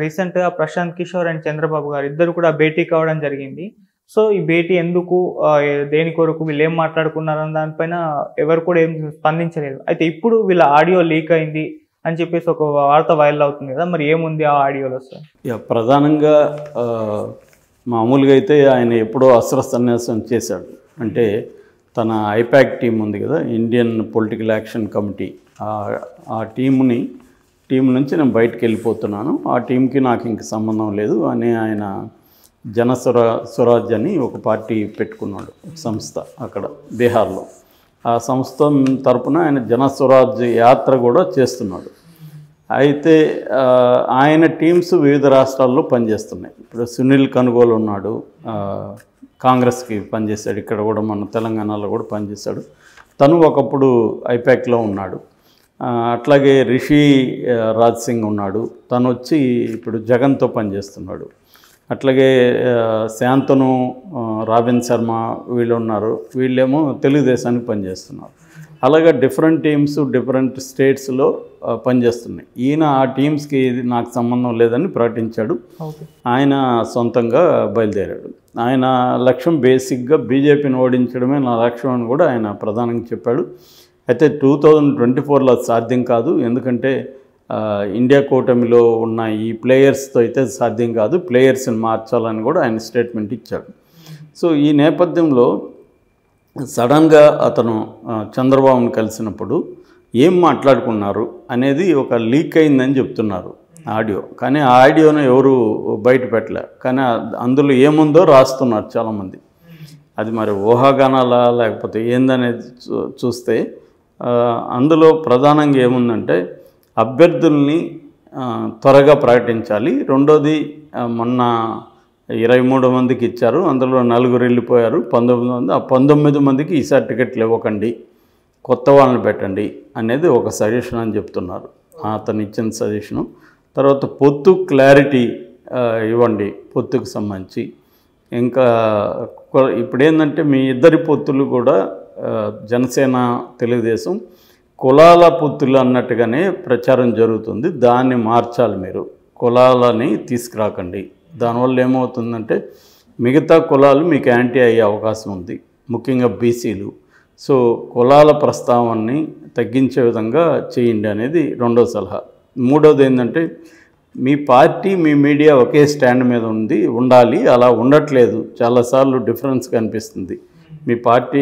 రీసెంట్‌గా ప్రశాంత్ కిషోర్ అండ్ చంద్రబాబు గారు ఇద్దరు కూడా భేటీ కావడం జరిగింది. సో, ఈ భేటీ ఎందుకు దేని కొరకు వీళ్ళేం మాట్లాడుకున్నారన్న దానిపైన ఎవరు కూడా ఏం స్పందించలేదు. అయితే ఇప్పుడు వీళ్ళ ఆడియో లీక్ అయింది అని చెప్పేసి ఒక వార్త వైరల్ అవుతుంది కదా! మరి ఏముంది ఆ ఆడియోలో సార్? ప్రధానంగా మామూలుగా అయితే ఆయన ఎప్పుడో అస్త్ర సన్యాసం చేశాడు. అంటే తన ఐపాక్ టీం ఉంది కదా, ఇండియన్ పొలిటికల్ యాక్షన్ కమిటీ, ఆ టీం నుంచి నేను బయటకు వెళ్ళిపోతున్నాను, ఆ టీంకి నాకు ఇంక సంబంధం లేదు అని ఆయన స్వరాజ్ అని ఒక పార్టీ పెట్టుకున్నాడు, సంస్థ అక్కడ బీహార్లో. ఆ సంస్థ తరపున ఆయన జనస్వరాజ్ యాత్ర కూడా చేస్తున్నాడు. అయితే ఆయన టీమ్స్ వివిధ రాష్ట్రాల్లో పనిచేస్తున్నాయి. ఇప్పుడు సునీల్ కనుగోలు ఉన్నాడు, కాంగ్రెస్కి పనిచేశాడు, ఇక్కడ కూడా మన తెలంగాణలో కూడా పనిచేశాడు. తను ఒకప్పుడు ఐపాక్లో ఉన్నాడు. అట్లాగే రిషి రాజ్ సింగ్ ఉన్నాడు, తను వచ్చి ఇప్పుడు జగన్తో పనిచేస్తున్నాడు. అట్లాగే శాంతను, రాబిన్ శర్మ వీళ్ళు ఉన్నారు, వీళ్ళేమో తెలుగుదేశానికి పనిచేస్తున్నారు. అలాగే డిఫరెంట్ టీమ్స్ డిఫరెంట్ స్టేట్స్లో పనిచేస్తున్నాయి. ఈయన ఆ టీమ్స్కి నాకు సంబంధం లేదని ప్రకటించాడు. ఆయన సొంతంగా బయలుదేరాడు. ఆయన లక్ష్యం బేసిక్గా బీజేపీని ఓడించడమే నా లక్ష్యం అని కూడా ఆయన ప్రధానంగా చెప్పాడు. అయితే 2024లో సాధ్యం కాదు, ఎందుకంటే ఇండియా కూటమిలో ఉన్న ఈ ప్లేయర్స్తో అయితే సాధ్యం కాదు, ప్లేయర్స్ని మార్చాలని కూడా ఆయన స్టేట్మెంట్ ఇచ్చాడు. సో ఈ నేపథ్యంలో సడన్గా అతను చంద్రబాబును కలిసినప్పుడు ఏం మాట్లాడుకున్నారు అనేది ఒక లీక్ అయిందని చెప్తున్నారు ఆడియో. కానీ ఆ ఆడియోను ఎవరు బయట పెట్టలే, కానీ అందులో ఏముందో రాస్తున్నారు చాలామంది. అది మరి ఊహాగానాలా లేకపోతే ఏందనేది చూస్తే అందులో ప్రధానంగా ఏముందంటే అభ్యర్థుల్ని త్వరగా ప్రకటించాలి. రెండోది, మొన్న 23 మందికి ఇచ్చారు, అందులో 4 వెళ్ళిపోయారు, 19 మంది. ఆ 19 మందికి ఈసారి టికెట్లు ఇవ్వకండి, కొత్త వాళ్ళని పెట్టండి అనేది ఒక సజెషన్ అని చెప్తున్నారు, అతను ఇచ్చిన సజెషను. తర్వాత పొత్తు క్లారిటీ ఇవ్వండి, పొత్తుకు సంబంధించి. ఇంకా ఇప్పుడు ఏంటంటే మీ ఇద్దరి పొత్తులు కూడా జనసేన తెలుగుదేశం కులాల పొత్తులు అన్నట్టుగానే ప్రచారం జరుగుతుంది. దాన్ని మార్చాలి, మీరు కులాలని తీసుకురాకండి. దానివల్ల ఏమవుతుందంటే మిగతా కులాలు మీకు యాంటీ అయ్యే అవకాశం ఉంది, ముఖ్యంగా బీసీలు. సో కులాల ప్రస్తావనని తగ్గించే విధంగా చేయండి అనేది రెండో సలహా. మూడోది ఏంటంటే మీ పార్టీ మీ మీడియా ఒకే స్టాండ్ మీద ఉండాలి, అలా ఉండట్లేదు, చాలాసార్లు డిఫరెన్స్ కనిపిస్తుంది. మీ పార్టీ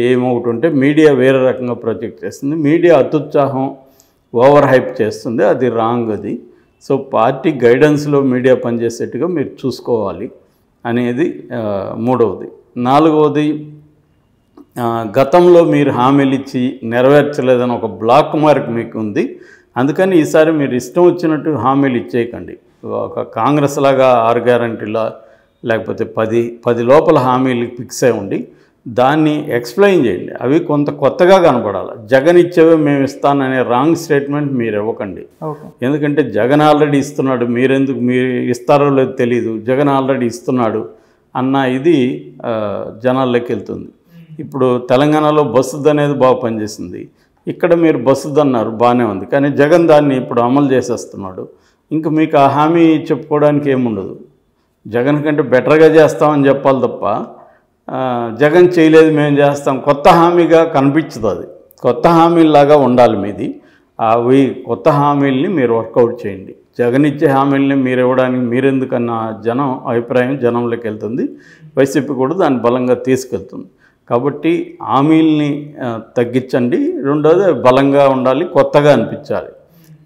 ఏమొకటి ఉంటే మీడియా వేరే రకంగా ప్రొజెక్ట్ చేస్తుంది, మీడియా అత్యుత్సాహం ఓవర్ హైప్ చేస్తుంది, అది రాంగ్. అది సో పార్టీ గైడెన్స్లో మీడియా పనిచేసేట్టుగా మీరు చూసుకోవాలి అనేది మూడవది. నాలుగవది, గతంలో మీరు హామీలు ఇచ్చి నెరవేర్చలేదని ఒక బ్లాక్ మార్క్ మీకు ఉంది, అందుకని ఈసారి మీరు ఇష్టం వచ్చినట్టు హామీలు ఇచ్చేయకండి. ఒక కాంగ్రెస్ లాగా 6 గ్యారంటీలా లేకపోతే 10 లోపల హామీలు ఫిక్స్ అయి ఉండి దాన్ని ఎక్స్ప్లెయిన్ చేయండి. అవి కొంత కొత్తగా కనపడాలి. జగన్ ఇచ్చేవే మేము ఇస్తాననే రాంగ్ స్టేట్మెంట్ మీరు ఇవ్వకండి. ఎందుకంటే జగన్ ఆల్రెడీ ఇస్తున్నాడు, మీరు ఇస్తారో లేదో తెలీదు, జగన్ ఆల్రెడీ ఇస్తున్నాడు అన్న ఇది జనాల్లోకి వెళ్తుంది. ఇప్పుడు తెలంగాణలో బస్సుది అనేది బాగా పనిచేసింది, ఇక్కడ మీరు బస్సుది అన్నారు, బాగానే ఉంది, కానీ జగన్ దాన్ని ఇప్పుడు అమలు చేసేస్తున్నాడు. ఇంకా మీకు ఆ హామీ చెప్పుకోవడానికి ఏముండదు. జగన్ కంటే బెటర్గా చేస్తామని చెప్పాలి తప్ప జగన్ చేయలేదు మేము చేస్తాం కొత్త హామీగా కనిపించదు. అది కొత్త హామీలాగా ఉండాలి మీది. అవి కొత్త హామీల్ని మీరు వర్కౌట్ చేయండి. జగన్ ఇచ్చే హామీల్ని మీరు ఇవ్వడానికి మీరెందుకన్న జనం అభిప్రాయం జనంలోకి వెళ్తుంది, వైసీపీ కూడా దాన్ని బలంగా తీసుకెళ్తుంది. కాబట్టి హామీల్ని తగ్గించండి. రెండోది బలంగా ఉండాలి, కొత్తగా అనిపించాలి.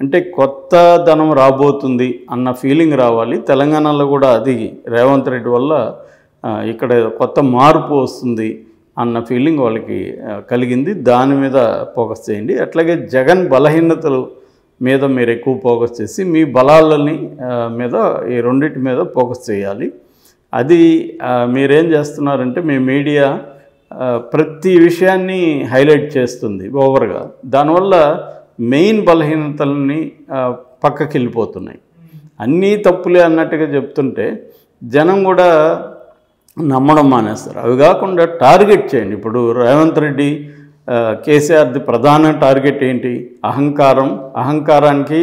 అంటే కొత్త ధనం రాబోతుంది అన్న ఫీలింగ్ రావాలి. తెలంగాణలో కూడా అది రేవంత్ రెడ్డి వల్ల ఇక్కడ కొత్త మార్పు వస్తుంది అన్న ఫీలింగ్ వాళ్ళకి కలిగింది. దాని మీద ఫోకస్ చేయండి. అట్లాగే జగన్ బలహీనతలు మీద మీరు ఎక్కువ ఫోకస్ చేసి మీ బలాలని మీద ఈ రెండింటి మీద ఫోకస్ చేయాలి. అది మీరేం చేస్తున్నారంటే మీ మీడియా ప్రతి విషయాన్ని హైలైట్ చేస్తుంది ఓవర్గా, దానివల్ల మెయిన్ బలహీనతలని పక్కకి వెళ్ళిపోతున్నాయి. అన్నీ తప్పులే అన్నట్టుగా చెప్తుంటే జనం కూడా నమ్మడం మానేస్తారు. అవి కాకుండా టార్గెట్ చేయండి. ఇప్పుడు రేవంత్ రెడ్డి కేసీఆర్ది ప్రధాన టార్గెట్ ఏంటి? అహంకారానికి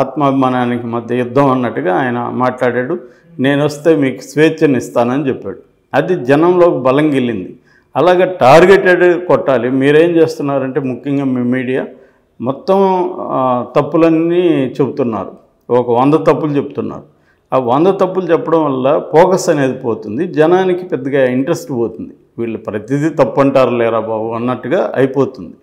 ఆత్మాభిమానానికి మధ్య యుద్ధం అన్నట్టుగా ఆయన మాట్లాడాడు. నేను వస్తే మీకు స్వేచ్ఛను ఇస్తానని చెప్పాడు. అది జనంలోకి బలం గిల్లింది. అలాగే టార్గెటెడ్ కొట్టాలి. మీరేం చేస్తున్నారంటే ముఖ్యంగా మీ మీడియా మొత్తం తప్పులన్నీ చెబుతున్నారు. ఒక 100 తప్పులు చెప్తున్నారు. ఆ 100 తప్పులు చెప్పడం వల్ల ఫోకస్ అనేది పోతుంది, జనానికి పెద్దగా ఇంట్రెస్ట్ పోతుంది. వీళ్ళు ప్రతిదీ తప్పు అంటారు లేరా బాబు అన్నట్టుగా అయిపోతుంది.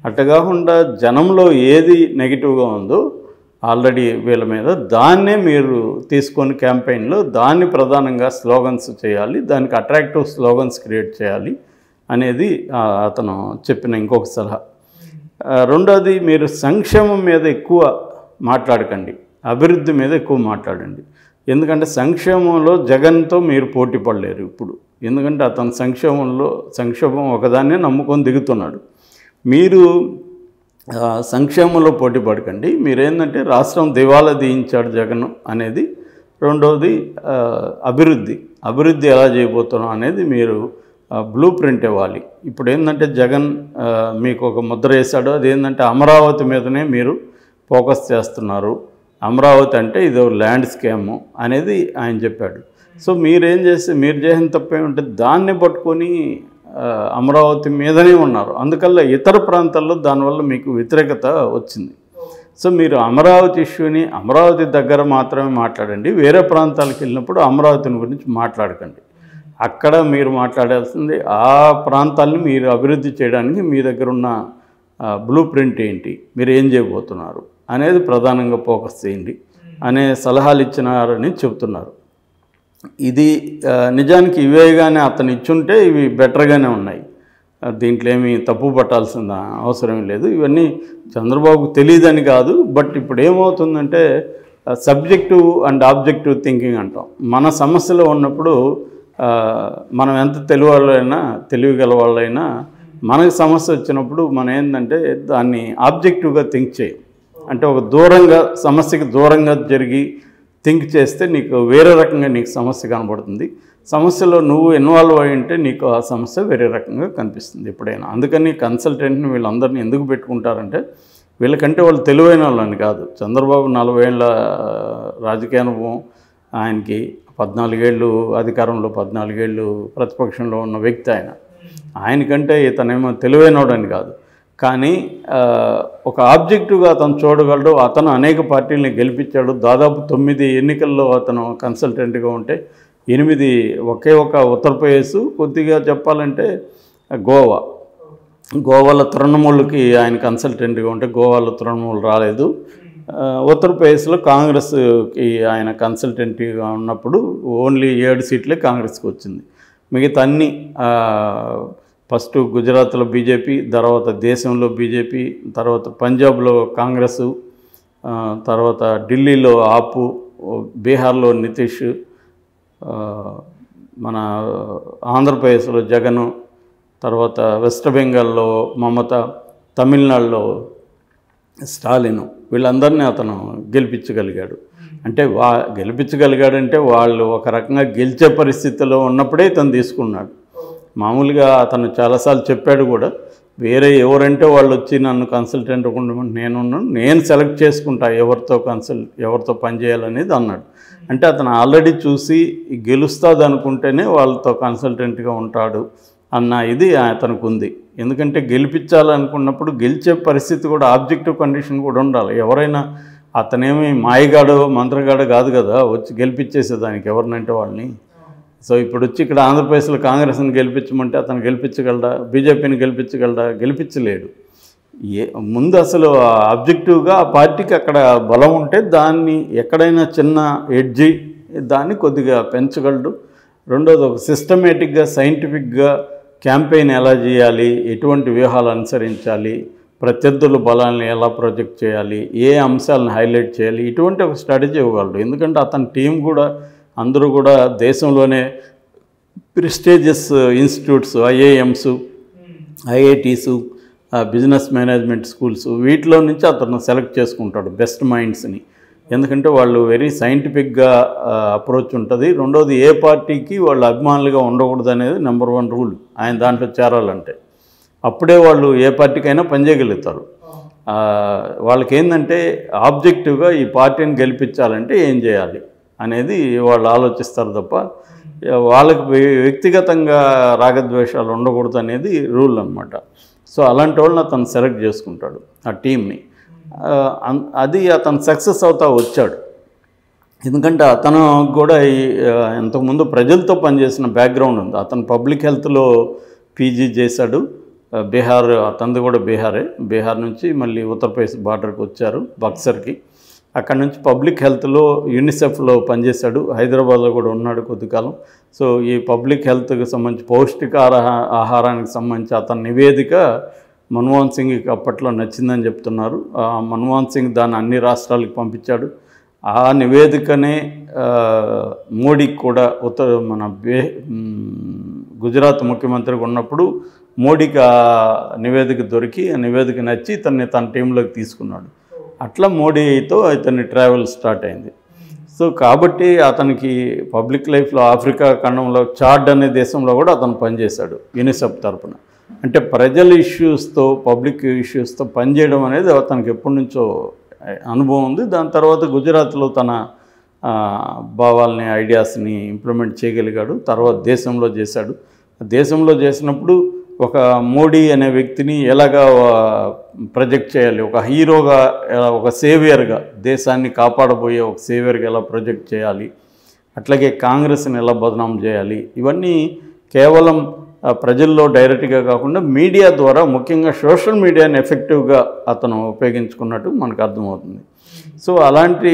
అట్ట కాకుండా జనంలో ఏది నెగిటివ్గా ఉందో ఆల్రెడీ వీళ్ళ మీద దాన్నే మీరు తీసుకొని క్యాంపెయిన్లో దాన్ని ప్రధానంగా స్లోగన్స్ చేయాలి, దానికి అట్రాక్టివ్ స్లోగన్స్ క్రియేట్ చేయాలి అనేది అతను చెప్పిన ఇంకొక సలహా. రెండోది, మీరు సంక్షేమం మీద ఎక్కువ మాట్లాడకండి, అభివృద్ధి మీద ఎక్కువ మాట్లాడండి. ఎందుకంటే సంక్షేమంలో జగన్తో మీరు పోటీ పడలేరు ఇప్పుడు. ఎందుకంటే అతను సంక్షేమం ఒకదాన్నే నమ్ముకొని దిగుతున్నాడు. మీరు సంక్షేమంలో పోటీ పడకండి. మీరేంటంటే రాష్ట్రం దివాలా తీయించాడు జగన్ అనేది. రెండవది అభివృద్ధి ఎలా చేయబోతున్నాం అనేది మీరు బ్లూ ప్రింట్ ఇవ్వాలి. ఇప్పుడు ఏంటంటే జగన్ మీకు ఒక ముద్ర వేశాడు, అదేంటంటే అమరావతి మీదనే మీరు ఫోకస్ చేస్తున్నారు. అమరావతి అంటే ఇది ల్యాండ్ స్కాము అనేది ఆయన చెప్పాడు. సో మీరు చేసిన తప్పేమంటే దాన్ని పట్టుకొని అమరావతి మీదనే ఉన్నారు. అందుకల్ల ఇతర ప్రాంతాల్లో దానివల్ల మీకు వ్యతిరేకత వచ్చింది. సో మీరు అమరావతి ఇష్యూని అమరావతి దగ్గర మాత్రమే మాట్లాడండి. వేరే ప్రాంతాలకు వెళ్ళినప్పుడు అమరావతిని గురించి మాట్లాడకండి. అక్కడ మీరు మాట్లాడాల్సింది ఆ ప్రాంతాలని మీరు అభివృద్ధి చేయడానికి మీ దగ్గర ఉన్న బ్లూ ప్రింట్ ఏంటి, మీరు ఏం చేయబోతున్నారు అనేది ప్రధానంగా ఫోకస్ చేయండి అనే సలహాలు ఇచ్చినారని చెప్తున్నారు. ఇది నిజానికి ఇవేగానే అతను ఇచ్చుంటే ఇవి బెటర్గానే ఉన్నాయి. దీంట్లో ఏమీ తప్పు పట్టాల్సిన అవసరం లేదు. ఇవన్నీ చంద్రబాబుకు తెలియదని కాదు. బట్ ఇప్పుడు ఏమవుతుందంటే సబ్జెక్టివ్ అండ్ ఆబ్జెక్టివ్ థింకింగ్ అంటాం. మన సమస్యలో ఉన్నప్పుడు మనం ఎంత తెలివిగల వాళ్ళైనా మనకు సమస్య వచ్చినప్పుడు మనం ఏంటంటే దాన్ని ఆబ్జెక్టివ్గా థింక్ చేయం. అంటే ఒక సమస్యకి దూరంగా జరిగి థింక్ చేస్తే నీకు వేరే రకంగా నీకు సమస్య కనబడుతుంది. సమస్యలో నువ్వు ఇన్వాల్వ్ అయి ఉంటే నీకు ఆ సమస్య వేరే రకంగా కనిపిస్తుంది ఎప్పుడైనా. అందుకని కన్సల్టెంట్ని వీళ్ళందరినీ ఎందుకు పెట్టుకుంటారంటే వీళ్ళకంటే వాళ్ళు తెలివైన వాళ్ళని కాదు. చంద్రబాబు 40 ఏళ్ళ రాజకీయ అనుభవం, ఆయనకి 14 ఏళ్ళు అధికారంలో 14 ఏళ్ళు ప్రతిపక్షంలో ఉన్న వ్యక్తి ఆయనకంటే ఇతనేమో తెలివైనోడని కాదు. కానీ ఒక ఆబ్జెక్టివ్గా అతను చూడగలడు. అతను అనేక పార్టీలని గెలిపించాడు. దాదాపు 9 ఎన్నికల్లో అతను కన్సల్టెంట్గా ఉంటే 8 ఒకే ఒక ఉత్తరప్రదేశ్, కొద్దిగా చెప్పాలంటే గోవాలో తృణమూల్కి ఆయన కన్సల్టెంట్గా ఉంటే గోవాలో తృణమూల్ రాలేదు. ఉత్తరప్రదేశ్లో కాంగ్రెస్కి ఆయన కన్సల్టెంట్గా ఉన్నప్పుడు ఓన్లీ 7 సీట్లే కాంగ్రెస్కి వచ్చింది. మిగతా అన్నీ ఫస్ట్ గుజరాత్లో బీజేపీ, తర్వాత దేశంలో బీజేపీ, తర్వాత పంజాబ్లో కాంగ్రెస్, తర్వాత ఢిల్లీలో ఆపు, బీహార్లో నితీష్, మన ఆంధ్రప్రదేశ్లో జగన్, తర్వాత వెస్ట్ బెంగాల్లో మమత, తమిళనాడులో స్టాలిన్, వీళ్ళందరినీ అతను గెలిపించగలిగాడు. అంటే గెలిపించగలిగాడంటే వాళ్ళు ఒక రకంగా గెలిచే పరిస్థితిలో ఉన్నప్పుడే ఇతను తీసుకున్నాడు. మామూలుగా అతను చాలాసార్లు చెప్పాడు కూడా, వేరే ఎవరంటే వాళ్ళు వచ్చి నన్ను కన్సల్టెంట్ ఉండమంటే నేను సెలెక్ట్ చేసుకుంటా ఎవరితో పనిచేయాలనేది అన్నాడు. అంటే అతను ఆల్రెడీ చూసి గెలుస్తుంది అనుకుంటేనే వాళ్ళతో కన్సల్టెంట్గా ఉంటాడు అన్న ఇది అతనికి ఉంది. ఎందుకంటే గెలిపించాలనుకున్నప్పుడు గెలిచే పరిస్థితి కూడా ఆబ్జెక్టివ్ కండిషన్ కూడా ఉండాలి. ఎవరైనా అతనేమి మాయగాడు మంత్రగాడు కాదు కదా వచ్చి గెలిపించేసేదానికి ఎవరినంటే వాళ్ళని. సో ఇప్పుడు వచ్చి ఇక్కడ ఆంధ్రప్రదేశ్లో కాంగ్రెస్ని గెలిపించమంటే అతను గెలిపించగలడా, బీజేపీని గెలిపించగలడా? గెలిపించలేడు. ముందు అసలు ఆబ్జెక్టివ్గా ఆ పార్టీకి అక్కడ బలం ఉంటే దాన్ని ఎక్కడైనా చిన్న ఎడ్జి దాన్ని కొద్దిగా పెంచగలడు. రెండోది ఒక సిస్టమేటిక్గా సైంటిఫిక్గా క్యాంపెయిన్ ఎలా చేయాలి, ఎటువంటి వ్యూహాలు అనుసరించాలి, ప్రత్యర్థుల బలాన్ని ఎలా ప్రొజెక్ట్ చేయాలి, ఏ అంశాలను హైలైట్ చేయాలి, ఇటువంటి ఒక స్ట్రాటజీ ఇవ్వగలడు. ఎందుకంటే అతని టీం కూడా అందరూ కూడా దేశంలోనే prestigious institutes, IIMs, IITs, business management schools, వీటిలో నుంచి అతను సెలెక్ట్ చేసుకుంటాడు బెస్ట్ మైండ్స్ని. ఎందుకంటే వాళ్ళు వెరీ సైంటిఫిక్గా అప్రోచ్ ఉంటుంది. రెండోది ఏ పార్టీకి వాళ్ళు అభిమానులుగా ఉండకూడదు అనేది నెంబర్ 1 రూల్ ఆయన దాంట్లో చేరాలంటే. అప్పుడే వాళ్ళు ఏ పార్టీకైనా పనిచేయగలుగుతారు. వాళ్ళకి ఏంటంటే ఆబ్జెక్టివ్గా ఈ పార్టీని గెలిపించాలంటే ఏం చేయాలి అనేది వాళ్ళు ఆలోచిస్తారు తప్ప వాళ్ళకి వ్యక్తిగతంగా రాగద్వేషాలు ఉండకూడదు అనేది రూల్ అనమాట. సో అలాంటి వాళ్ళని అతను సెలెక్ట్ చేసుకుంటాడు ఆ టీంని. అది అతను సక్సెస్ అవుతా వచ్చాడు. ఎందుకంటే అతను కూడా ఇంతకుముందు ప్రజలతో పనిచేసిన బ్యాక్గ్రౌండ్ ఉంది. అతను పబ్లిక్ హెల్త్లో పీజీ చేశాడు. బీహార్, అతనిది కూడా బీహార్ నుంచి మళ్ళీ ఉత్తరప్రదేశ్ బార్డర్కి వచ్చారు బక్సర్కి. అక్కడ నుంచి పబ్లిక్ హెల్త్లో యూనిసెఫ్లో పనిచేశాడు. హైదరాబాద్లో కూడా ఉన్నాడు కొద్దికాలం. సో ఈ పబ్లిక్ హెల్త్కి సంబంధించి ఆహారానికి సంబంధించి అతని నివేదిక మన్మోహన్ సింగ్కి అప్పట్లో నచ్చిందని చెప్తున్నారు. మన్మోహన్ సింగ్ దాన్ని అన్ని రాష్ట్రాలకు పంపించాడు. ఆ నివేదికనే మోడీకి కూడా గుజరాత్ ముఖ్యమంత్రిగా ఉన్నప్పుడు మోడీకి ఆ నివేదిక దొరికి, ఆ నివేదిక నచ్చి తన టీంలోకి తీసుకున్నాడు. అట్లా మోడీతో ఇతని ట్రావెల్ స్టార్ట్ అయింది. సో కాబట్టి అతనికి పబ్లిక్ లైఫ్లో ఆఫ్రికా ఖండంలో చాడ్ అనే దేశంలో కూడా అతను పనిచేశాడు యూనిసెఫ్ తరఫున. అంటే ప్రజల ఇష్యూస్తో, పబ్లిక్ ఇష్యూస్తో పనిచేయడం అనేది అతనికి ఎప్పటి నుంచో అనుభవం ఉంది. దాని తర్వాత గుజరాత్లో తన భావాల్ని, ఐడియాస్ని ఇంప్లిమెంట్ చేయగలిగాడు. తర్వాత దేశంలో చేశాడు. దేశంలో చేసినప్పుడు ఒక మోడీ అనే వ్యక్తిని ఎలాగా ప్రొజెక్ట్ చేయాలి, ఒక హీరోగా, ఒక సేవియర్గా, దేశాన్ని కాపాడబోయే ఒక సేవియర్గా ఎలా ప్రొజెక్ట్ చేయాలి, అట్లాగే కాంగ్రెస్ని ఎలా బదనాం చేయాలి, ఇవన్నీ కేవలం ప్రజల్లో డైరెక్ట్గా కాకుండా మీడియా ద్వారా, ముఖ్యంగా సోషల్ మీడియాని ఎఫెక్టివ్గా అతను ఉపయోగించుకున్నట్టు మనకు అర్థమవుతుంది. సో అలాంటి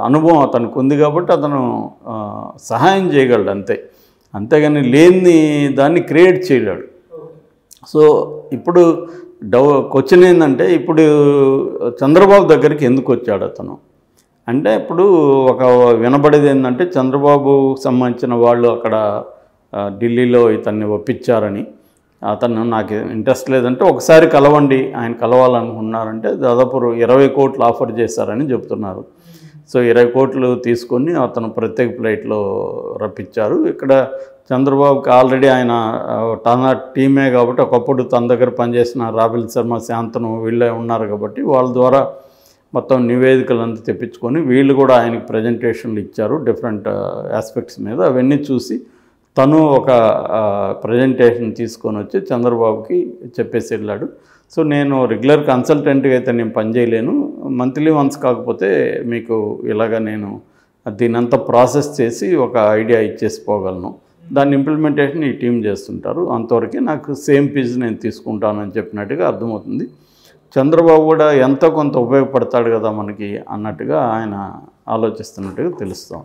అనుభవం అతనికి ఉంది కాబట్టి అతను సహాయం చేయగలడు అంతే, అంతేగాని లేని దాన్ని క్రియేట్ చేయలేడు. సో ఇప్పుడు క్వశ్చన్ ఏంటంటే, ఇప్పుడు చంద్రబాబు దగ్గరికి ఎందుకు వచ్చాడు అతను అంటే, ఇప్పుడు ఒక వినబడేది ఏంటంటే చంద్రబాబుకు సంబంధించిన వాళ్ళు అక్కడ ఢిల్లీలో ఇతన్ని ఒప్పించారని, అతను నాకు ఇంట్రెస్ట్ లేదంటే ఒకసారి కలవండి, ఆయన కలవాలనుకున్నారంటే దాదాపు 20 కోట్లు ఆఫర్ చేశారని చెప్తున్నారు. సో 20 కోట్లు తీసుకొని అతను ప్రత్యేక ఫ్లైట్లో రప్పించారు. ఇక్కడ చంద్రబాబుకి ఆల్రెడీ ఆయన తన టీమే కాబట్టి, ఒకప్పుడు తన దగ్గర పనిచేసిన రాబిల్ శర్మ, శాంతను వీళ్ళే ఉన్నారు కాబట్టి వాళ్ళ ద్వారా మొత్తం నివేదికలు అంతా తెప్పించుకొని వీళ్ళు కూడా ఆయనకి ప్రజెంటేషన్లు ఇచ్చారు డిఫరెంట్ ఆస్పెక్ట్స్ మీద. అవన్నీ చూసి తను ఒక ప్రజెంటేషన్ తీసుకొని వచ్చి చంద్రబాబుకి చెప్పేసి వెళ్ళాడు. సో నేను రెగ్యులర్ కన్సల్టెంట్గా అయితే నేను పనిచేయలేను, మంత్లీ వన్స్ కాకపోతే మీకు ఇలాగ నేను దీనంతా ప్రాసెస్ చేసి ఒక ఐడియా ఇచ్చేసి పోగలను, దాన్ని ఇంప్లిమెంటేషన్ ఈ టీం చేస్తుంటారు, అంతవరకు నాకు సేమ్ ఫీజు నేను తీసుకుంటానని చెప్పినట్టుగా అర్థమవుతుంది. చంద్రబాబు కూడా ఎంతో కొంత ఉపయోగపడతాడు కదా మనకి అన్నట్టుగా ఆయన ఆలోచిస్తున్నట్టుగా తెలుస్తాం.